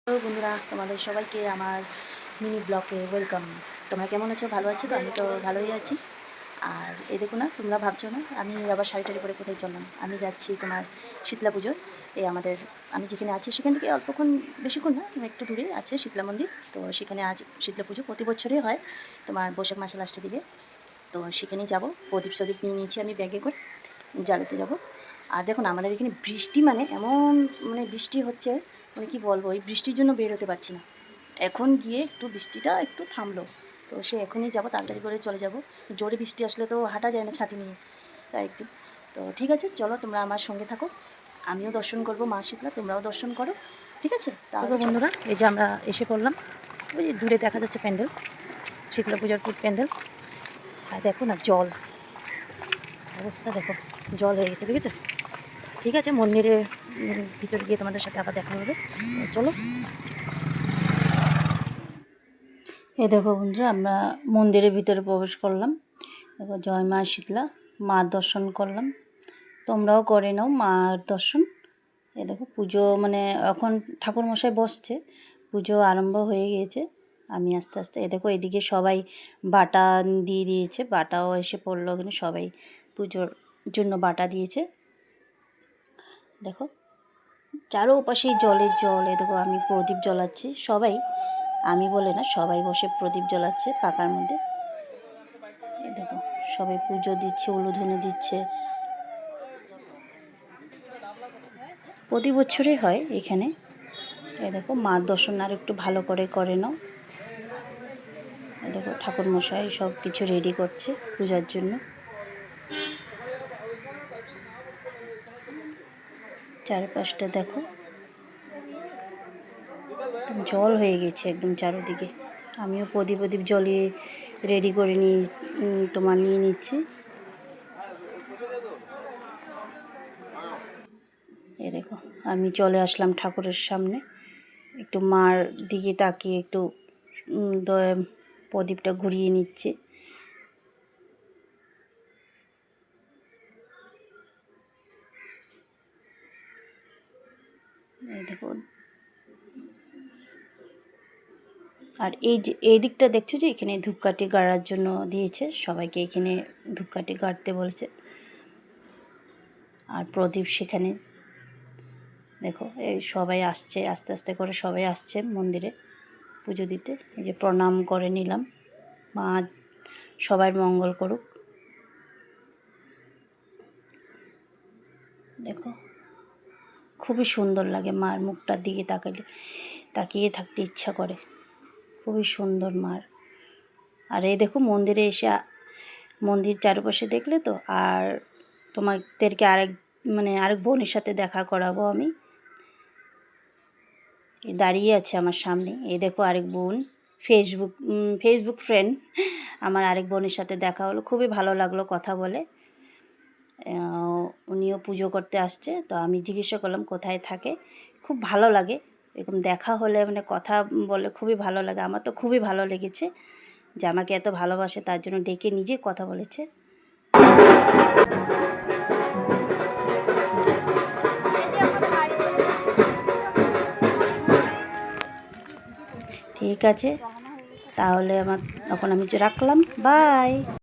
Hello বন্ধুরা, তোমাদের সবাইকে আমার মিনি ব্লগে ওয়েলকাম। তোমরা কেমন আছো? ভালো আছো তো? আমি তো ভালোই আছি। আর এই দেখো না, তোমরা ভাবছো না আমি আবার শাড়িটারি পরে কোথায় চললাম। আমি যাচ্ছি তোমার শীতলা পুজো। আমি যেখানে আছি সেখান থেকে অল্পক্ষণ, বেশিক্ষণ না, একটু দূরে আছে শীতলা মন্দির। তো সেখানে আজ শীতলা পুজো প্রতি বছরই হয় তোমার বৈশাখ মাসের লাস্টের দিকে। তো সেখানেই যাবো। প্রদীপ নিয়ে নিয়েছি আমি ব্যাগে করে, জ্বালাতে যাব। আর দেখুন আমাদের এখানে বৃষ্টি, মানে এমন বৃষ্টি হচ্ছে, মানে কী বলবো, এই বৃষ্টির জন্য বের হতে পারছি না। এখন গিয়ে একটু বৃষ্টিটা একটু থামলো, তো এখনই যাব, তাড়াতাড়ি করে চলে যাব। জোরে বৃষ্টি আসলে তো হাঁটা যায় না ছাতি নিয়ে, তাই একটু। তো ঠিক আছে, চলো তোমরা আমার সঙ্গে থাকো। আমিও দর্শন করব মা শীতলা, তোমরাও দর্শন করো, ঠিক আছে? তাহলে বন্ধুরা, এই যে আমরা এসে পড়লাম। ওই যে দূরে দেখা যাচ্ছে প্যান্ডেল, শীতলা পূজার প্যান্ডেল। আর দেখো না, জল অবস্থা দেখো, জল হয়ে গেছে, ঠিক আছে? ঠিক আছে, মন্দিরের ভিতরে গিয়ে তোমাদের সাথে আবার দেখা হবে। চলো। এই দেখো বন্ধুরা, আমরা মন্দিরের ভিতরে প্রবেশ করলাম। দেখো, জয় মা শীতলা, মা দর্শন করলাম। তোমরাও করে নাও মার দর্শন। এ দেখো পুজো, মানে এখন ঠাকুরমশাই বসছে, পুজো আরম্ভ হয়ে গিয়েছে। আমি আস্তে আস্তে, এ দেখো এদিকে সবাই বাটা দিয়ে দিয়েছে, বাটাও এসে পড়লো ওখানে, সবাই পুজোর জন্য বাটা দিয়েছে। দেখো চারোপাশেই জলের জল। এ দেখো আমি প্রদীপ জ্বলাচ্ছি, সবাই, আমি বলে না, সবাই বসে প্রদীপ জ্বলাচ্ছে পাকার মধ্যে। এ দেখো সবাই পুজো দিচ্ছে, উলুধুনি দিচ্ছে। প্রতি বছরই হয় এখানে। এ দেখো মার দর্শন আর একটু ভালো করে নাও। এ দেখো ঠাকুরমশাই সব কিছু রেডি করছে পূজার জন্য। চারপাশটা দেখো, জল হয়ে গেছে একদম চারোদিকে। আমিও প্রদীপ জ্বলিয়ে রেডি করে নিয়ে নিচ্ছি। এ দেখো আমি চলে আসলাম ঠাকুরের সামনে, একটু মার দিকে তাকিয়ে একটু প্রদীপটা ঘুরিয়ে নিচ্ছে। এই দেখো, আর এই দিকটা দেখছো যে এখানে ধূপকাঠি গাড়ার জন্য দিয়েছে, সবাইকে এখানে ধূপকাঠি গাড়তে বলছে। আর প্রদীপ সেখানে দেখো, এই সবাই আসছে, আস্তে আস্তে করে সবাই আসছে মন্দিরে পুজো দিতে। এই যে প্রণাম করে নিলাম, মা সবার মঙ্গল করুক। দেখো খুবই সুন্দর লাগে, মার মুখটার দিকে তাকিয়ে থাকতে ইচ্ছা করে, খুবই সুন্দর মার। আর এই দেখো মন্দিরে এসে, মন্দির চারপাশে দেখলে তো, আর তোমাদেরকে আরেক বোনের সাথে দেখা করাবো আমি। দাঁড়িয়ে আছে আমার সামনে, এই দেখো আরেক বোন, ফেসবুক ফ্রেন্ড আমার আরেক বোনের সাথে দেখা হলো, খুবই ভালো লাগলো কথা বলে। উনিও পুজো করতে আসছে, তো আমি জিজ্ঞাসা করলাম কোথায় থাকে। খুব ভালো লাগে এরকম দেখা হলে, কথা বলে খুবই ভালো লাগে। আমার তো খুবই ভালো লেগেছে যে আমাকে এত ভালোবাসে, তার জন্য ডেকে নিজে কথা বলেছে। ঠিক আছে, তাহলে এখন আমি রাখলাম, বাই।